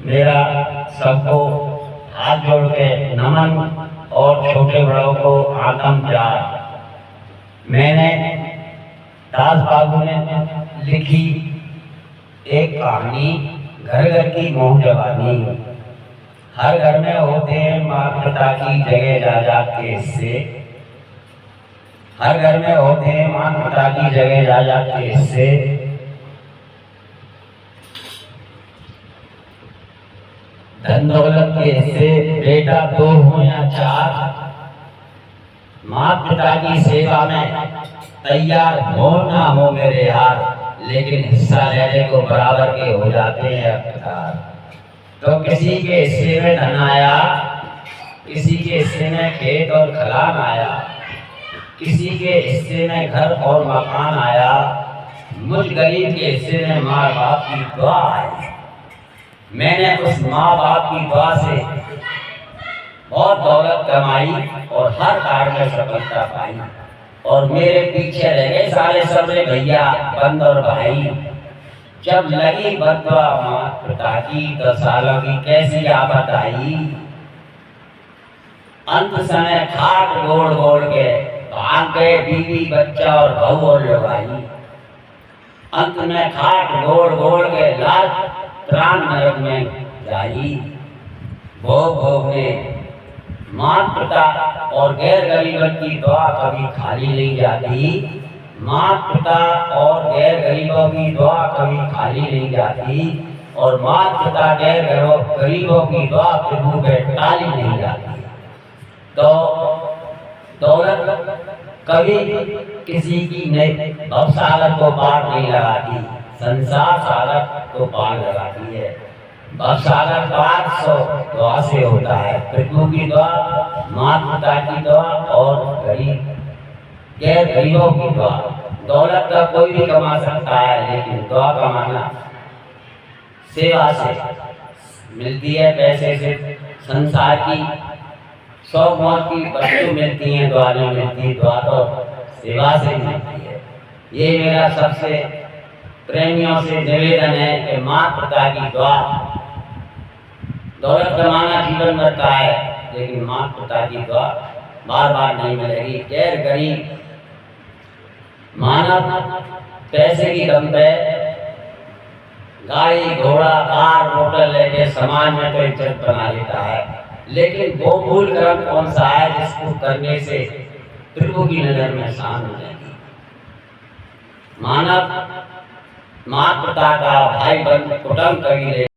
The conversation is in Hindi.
मेरा सबको हाथ जोड़ के नमन और छोटे बड़ों को आदम प्यार। मैंने दास बाबू ने लिखी एक कहानी, घर घर की मोह जवानी। हर घर में होते हैं माँ पिता की जगह जायदाद के हिस्से। हर घर में होते हैं माँ पिता की जगह जायदाद के हिस्से। धन दौलत के हिस्से बेटा दो हो या चार, माँ पिता की सेवा में तैयार हो ना हो मेरे यार, लेकिन हिस्सा लेने को बराबर के हो जाते हैं अख्तियार। तो किसी के हिस्से में धन आया, किसी के हिस्से में खेत और खलिहान आया, किसी के हिस्से में घर और मकान आया, मुझ गरीब के हिस्से में माँ बाप की दुआ आई। मैंने उस माँ बाप की दुआ से बहुत दौलत कमाई और हर कार्य में सफलता पाई, और मेरे पीछे रह गए सारे सबरे भैया बंद और भाई। जब लगी बदवा माँ पिता की 10 सालों की कैसी आफत आई। अंत समय खाट गोड़ गोड़ के भाग गए बीवी बच्चा और बहू और लोगाई। अंत में खाट गोड़ गोड़ के लाल प्राण नरक में जाई। भोग भोग में माँ पिता और गैर गरीबों की दुआ कभी खाली नहीं जाती। माँ पिता और गैर गरीबों की दुआ कभी खाली नहीं जाती, और माँ पिता गैर गरीबों की दुआ प्रभु पे टाली नहीं जाती। तो दौलत कभी किसी की भवसागर को पार नहीं लगाती, संसार सागर को पार लगाती है। भवसागर पार सो दुआ से होता है, प्रभु की दुआ, माँ पिता की दुआ और गैर गरीबों की दुआ। दौलत का कोई भी कमा सकता है, लेकिन दुआ कमाना सेवा से मिलती है, पैसे से संसार की 100 मौत की वस्तु मिलती है, दुआ नहीं मिलती। दुआ तो सेवा से मिलती है। ये मेरा सबसे प्रेमियों से निवेदन है कि माँ पिता की दुआ। दौलत कमाना जीवन भर का है, लेकिन माँ पिता की दुआ बार बार नहीं मिलेगी। गैर गरीब मानव पैसे की दम पे गाड़ी घोड़ा कार मोटर लेके समाज में तो इज्जत बना लेता है, लेकिन वो भूल कर्म कौन सा है जिसको करने से प्रभु की नजर में शान हो जाएगी। मानव माँ पिता का भाई बंधु कुटुंब कभी